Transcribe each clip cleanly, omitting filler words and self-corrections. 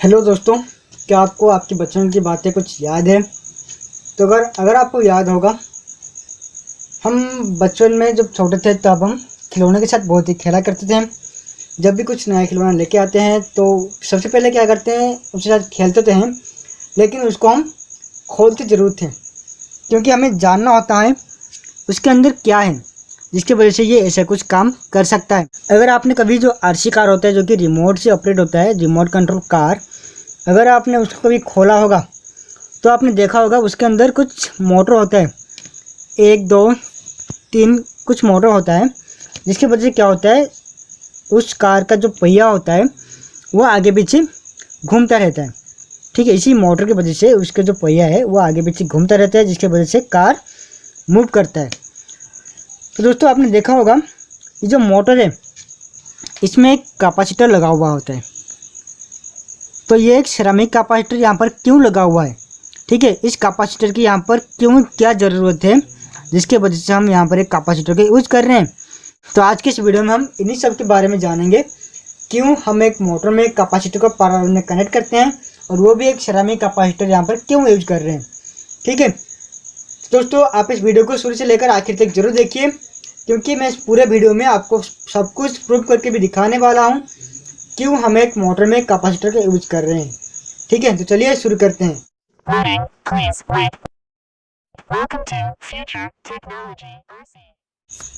Hello दोस्तों, क्या आपको आपके बचपन की बातें कुछ याद है? तो अगर आपको याद होगा, हम बचपन में जब छोटे थे तब हम खिलौने के साथ बहुत ही खेला करते थे। जब भी कुछ नया खिलौना लेके आते हैं तो सबसे पहले क्या करते हैं, उसके साथ खेलते तो हैं लेकिन उसको हम खोलते ज़रूर थे, क्योंकि हमें जानना होता है उसके अंदर क्या है जिसकी वजह से ये ऐसा कुछ काम कर सकता है। अगर आपने कभी जो आरसी कार होता है जो कि रिमोट से ऑपरेट होता है, रिमोट कंट्रोल कार, अगर आपने उसको कभी खोला होगा तो आपने देखा होगा उसके अंदर कुछ मोटर होता है, 1 2 3 कुछ मोटर होता है, जिसकी वजह से क्या होता है उस कार का जो पहिया होता है वो आगे पीछे घूमता रहता है। ठीक है, इसी मोटर की वजह से उसका जो पहिया है वो आगे पीछे घूमता रहता है, जिसकी वजह से कार मूव करता है। तो दोस्तों आपने देखा होगा ये जो मोटर है इसमें एक कैपेसिटर लगा हुआ होता है। तो ये एक सिरेमिक कैपेसिटर यहाँ पर क्यों लगा हुआ है? ठीक है, इस कैपेसिटर की यहाँ पर क्यों क्या ज़रूरत है जिसके वजह से हम यहाँ पर एक कैपेसिटर का यूज़ कर रहे हैं। तो आज के इस वीडियो में हम इन्हीं सब के बारे में जानेंगे, क्यों हम एक मोटर में एक कैपेसिटर को पैरेलल में कनेक्ट करते हैं और वो भी एक सिरेमिक कैपेसिटर यहाँ पर क्यों यूज कर रहे हैं। ठीक है दोस्तों, आप इस वीडियो को शुरू से लेकर आखिर तक जरूर देखिए, क्योंकि मैं इस पूरे वीडियो में आपको सब कुछ प्रूव करके भी दिखाने वाला हूँ क्यों हम एक मोटर में कैपेसिटर का यूज कर रहे हैं। ठीक है, तो चलिए शुरू करते हैं।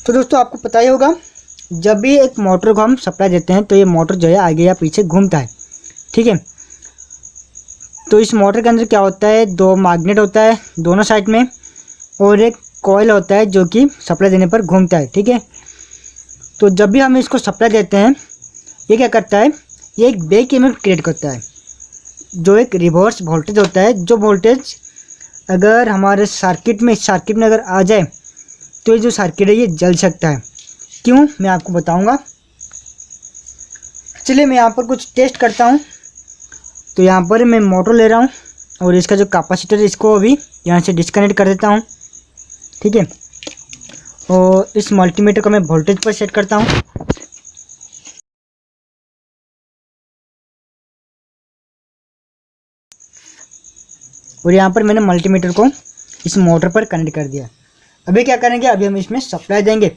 तो दोस्तों आपको पता ही होगा, जब भी एक मोटर को हम सप्लाई देते हैं तो ये मोटर जो है आगे या पीछे घूमता है। ठीक है, तो इस मोटर के अंदर क्या होता है, 2 मैग्नेट होता है दोनों साइड में और एक कॉइल होता है जो कि सप्लाई देने पर घूमता है। ठीक है, तो जब भी हम इसको सप्लाई देते हैं ये क्या करता है, ये एक बैक ईएमएफ क्रिएट करता है, जो एक रिवर्स वोल्टेज होता है। जो वोल्टेज अगर हमारे सर्किट में अगर आ जाए तो ये जो सर्किट है ये जल सकता है। क्यों, मैं आपको बताऊंगा। चलिए मैं यहाँ पर कुछ टेस्ट करता हूँ। तो यहाँ पर मैं मोटर ले रहा हूँ और इसका जो कैपेसिटर इसको अभी यहाँ से डिस्कनेक्ट कर देता हूँ। ठीक है, और इस मल्टीमीटर को मैं वोल्टेज पर सेट करता हूँ। और यहाँ पर मैंने मल्टीमीटर को इस मोटर पर कनेक्ट कर दिया। अभी क्या करेंगे, अभी हम इसमें सप्लाई देंगे।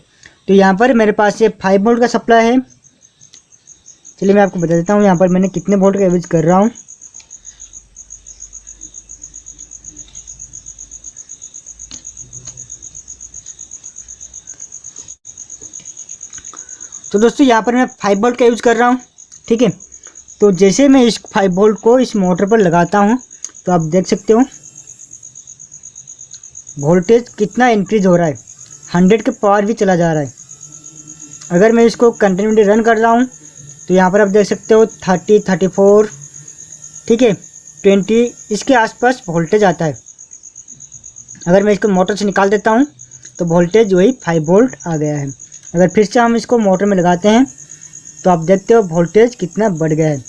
तो यहाँ पर मेरे पास ये 5 वोल्ट का सप्लाई है। चलिए मैं आपको बता देता हूँ यहाँ पर मैंने कितने वोल्ट का यूज कर रहा हूँ। तो दोस्तों यहाँ पर मैं 5 वोल्ट का यूज़ कर रहा हूँ। ठीक है, तो जैसे मैं इस 5 वोल्ट को इस मोटर पर लगाता हूँ तो आप देख सकते हो वोल्टेज कितना इंक्रीज हो रहा है, 100 के पार भी चला जा रहा है। अगर मैं इसको कंटिन्यूटी रन कर रहा हूँ तो यहाँ पर आप देख सकते हो 30 34, ठीक है 20 इसके आसपास वोल्टेज आता है। अगर मैं इसको मोटर से निकाल देता हूँ तो वोल्टेज वही 5 वोल्ट आ गया है। अगर फिर से हम इसको मोटर में लगाते हैं तो आप देखते हो वोल्टेज कितना बढ़ गया है।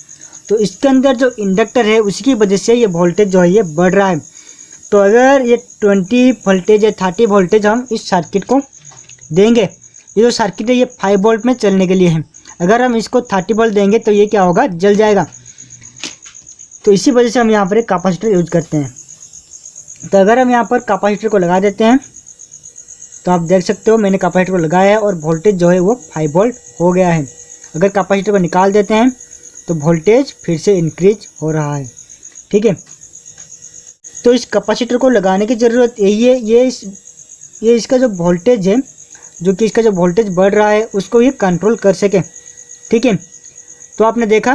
तो इसके अंदर जो इंडक्टर है उसकी वजह से ये वोल्टेज जो है ये बढ़ रहा है। तो अगर ये 20 वोल्टेज या 30 वोल्टेज हम इस सर्किट को देंगे, ये जो सर्किट है ये 5 वोल्ट में चलने के लिए है। अगर हम इसको 30 वोल्ट देंगे तो ये क्या होगा, जल जाएगा। तो इसी वजह से हम यहाँ पर एक कैपेसिटर यूज करते हैं। तो अगर हम यहाँ पर कैपेसिटर को लगा देते हैं तो आप देख सकते हो मैंने कैपेसिटर को लगाया है और वोल्टेज जो है वो 5 वोल्ट हो गया है। अगर कैपेसिटर को निकाल देते हैं तो वोल्टेज फिर से इंक्रीज हो रहा है। ठीक है, तो इस कैपेसिटर को लगाने की ज़रूरत यही है, ये इसका जो वोल्टेज है, जो कि इसका जो वोल्टेज बढ़ रहा है उसको ये कंट्रोल कर सके। ठीक है, तो आपने देखा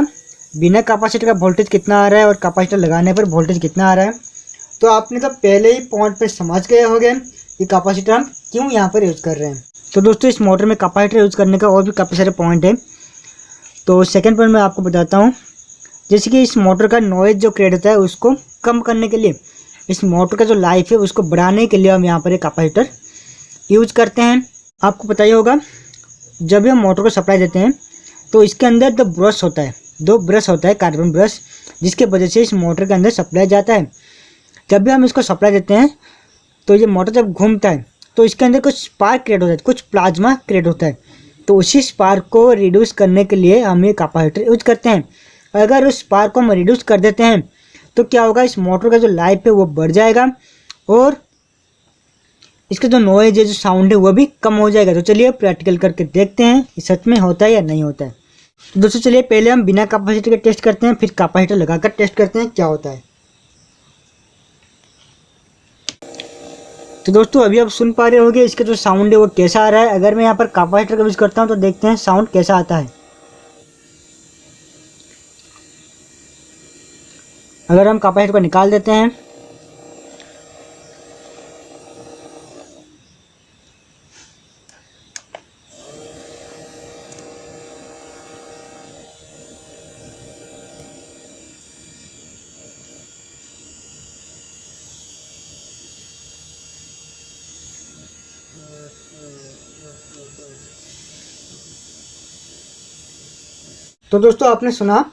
बिना कैपेसिटर का वोल्टेज कितना आ रहा है और कैपेसिटर लगाने पर वोल्टेज कितना आ रहा है। तो आपने तो पहले ही पॉइंट पे समझ गए होंगे कि कैपेसिटर हम क्यों यहाँ पर यूज़ कर रहे हैं। तो दोस्तों इस मोटर में कैपेसिटर यूज़ करने का और भी काफ़ी सारे पॉइंट है। तो सेकंड पॉइंट मैं आपको बताता हूँ, जैसे कि इस मोटर का नॉइज़ जो क्रिएट होता है उसको कम करने के लिए, इस मोटर का जो लाइफ है उसको बढ़ाने के लिए हम यहाँ पर एक कैपेसिटर यूज करते हैं। आपको पता ही होगा, जब भी हम मोटर को सप्लाई देते हैं तो इसके अंदर 2 ब्रश होता है, 2 ब्रश होता है कार्बन ब्रश, जिसके वजह से इस मोटर के अंदर सप्लाई जाता है। जब भी हम इसको सप्लाई देते हैं तो ये मोटर जब घूमता है तो इसके अंदर कुछ स्पार्क क्रिएट होता है, कुछ प्लाज्मा क्रिएट होता है। तो उसी स्पार्क को रिड्यूस करने के लिए हम ये कैपेसिटर यूज करते हैं। अगर उस स्पार्क को हम रिड्यूस कर देते हैं तो क्या होगा, इस मोटर का जो लाइफ है वो बढ़ जाएगा और इसका जो नॉइज है, जो साउंड है वो भी कम हो जाएगा। तो चलिए प्रैक्टिकल करके देखते हैं ये सच में होता है या नहीं होता है। तो दोस्तों चलिए पहले हम बिना कैपेसिटर के टेस्ट करते हैं, फिर कैपेसिटर लगाकर टेस्ट करते हैं क्या होता है। तो दोस्तों अभी आप सुन पा रहे होंगे इसका जो साउंड है वो कैसा आ रहा है। अगर मैं यहाँ पर कैपेसिटर का यूज करता हूँ तो देखते हैं साउंड कैसा आता है। अगर हम कैपेसिटर को निकाल देते हैं तो दोस्तों आपने सुना,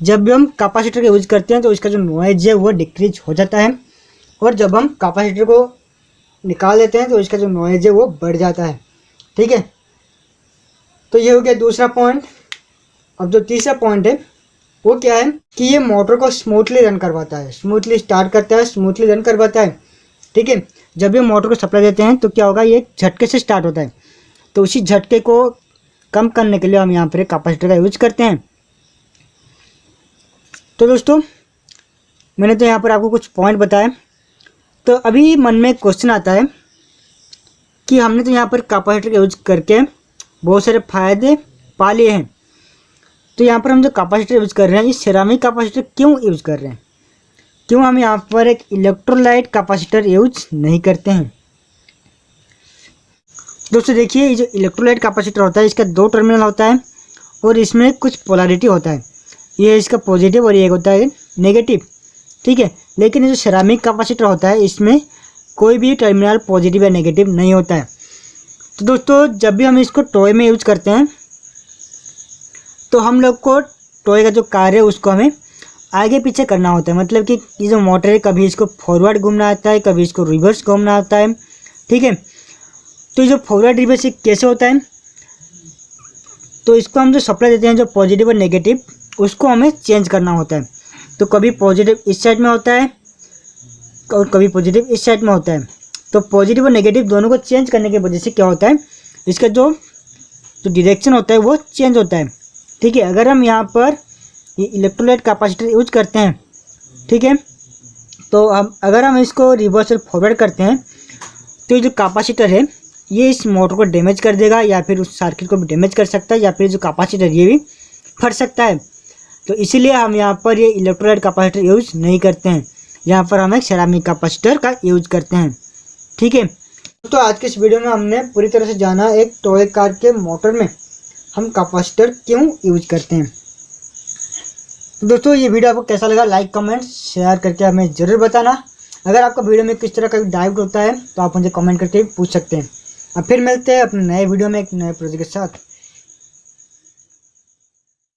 जब भी हम कैपेसिटर का यूज करते हैं तो इसका जो नॉइज है वो डिक्रीज हो जाता है और जब हम कैपेसिटर को निकाल देते हैं तो इसका जो नॉइज है वो बढ़ जाता है। ठीक है, तो ये हो गया दूसरा पॉइंट। अब जो तीसरा पॉइंट है वो क्या है कि ये मोटर को स्मूथली रन करवाता है, स्मूथली स्टार्ट करता है, स्मूथली रन करवाता है। ठीक है, जब भी मोटर को सप्लाई देते हैं तो क्या होगा, ये झटके से स्टार्ट होता है। तो उसी झटके को कम करने के लिए हम यहाँ पर कैपेसिटर का यूज करते हैं। तो दोस्तों मैंने तो यहाँ पर आपको कुछ पॉइंट बताए, तो अभी मन में क्वेश्चन आता है कि हमने तो यहाँ पर कैपेसिटर का यूज करके बहुत सारे फायदे पा लिए हैं, तो यहाँ पर हम जो कैपेसिटर यूज कर रहे हैं ये सिरेमिक कैपेसिटर क्यों यूज कर रहे हैं, क्यों हम यहाँ पर एक इलेक्ट्रोलाइट कैपेसिटर यूज नहीं करते हैं। दोस्तों देखिए, ये जो इलेक्ट्रोलाइट कैपेसिटर होता है इसका 2 टर्मिनल होता है और इसमें कुछ पोलैरिटी होता है, ये इसका पॉजिटिव और ये होता है नेगेटिव। ठीक है, लेकिन ये जो सिरेमिक कैपेसिटर होता है इसमें कोई भी टर्मिनल पॉजिटिव या नेगेटिव नहीं होता है। तो दोस्तों जब भी हम इसको टॉय में यूज करते हैं तो हम लोग को टॉय का जो कार्य है उसको हमें आगे पीछे करना होता है। मतलब कि ये जो मोटर है कभी इसको फॉरवर्ड घूमना आता है, कभी इसको रिवर्स घूमना आता है। ठीक है, तो ये जो फॉरवर्ड रिवर्स कैसे होता है, तो इसको हम जो सप्लाई देते हैं जो पॉजिटिव और नेगेटिव उसको हमें चेंज करना होता है। तो कभी पॉजिटिव इस साइड में होता है और कभी पॉजिटिव इस साइड में होता है। तो पॉजिटिव और नेगेटिव दोनों को चेंज करने की वजह से क्या होता है, इसका जो डायरेक्शन होता है वो चेंज होता है। ठीक है, अगर हम यहाँ पर ये इलेक्ट्रोलाइट कैपेसिटर यूज करते हैं, ठीक है, तो अगर हम इसको रिवर्स और फॉरवर्ड करते हैं तो ये जो कैपेसिटर है ये इस मोटर को डैमेज कर देगा या फिर उस सर्किट को भी डैमेज कर सकता है या फिर जो कैपेसिटर ये भी फट सकता है। तो इसीलिए हम यहाँ पर ये इलेक्ट्रोलाइट कैपेसिटर यूज नहीं करते हैं, यहाँ पर हम एक सिरेमिक कैपेसिटर का यूज करते हैं। ठीक है, तो आज के इस वीडियो में हमने पूरी तरह से जाना एक टॉय कार के मोटर में हम कैपेसिटर क्यों यूज करते हैं। तो दोस्तों ये वीडियो आपको कैसा लगा, लाइक कमेंट शेयर करके हमें ज़रूर बताना। अगर आपका वीडियो में किस तरह का डाउट होता है तो आप मुझे कमेंट करके पूछ सकते हैं। अब फिर मिलते हैं अपने नए वीडियो में एक नए प्रोजेक्ट के साथ।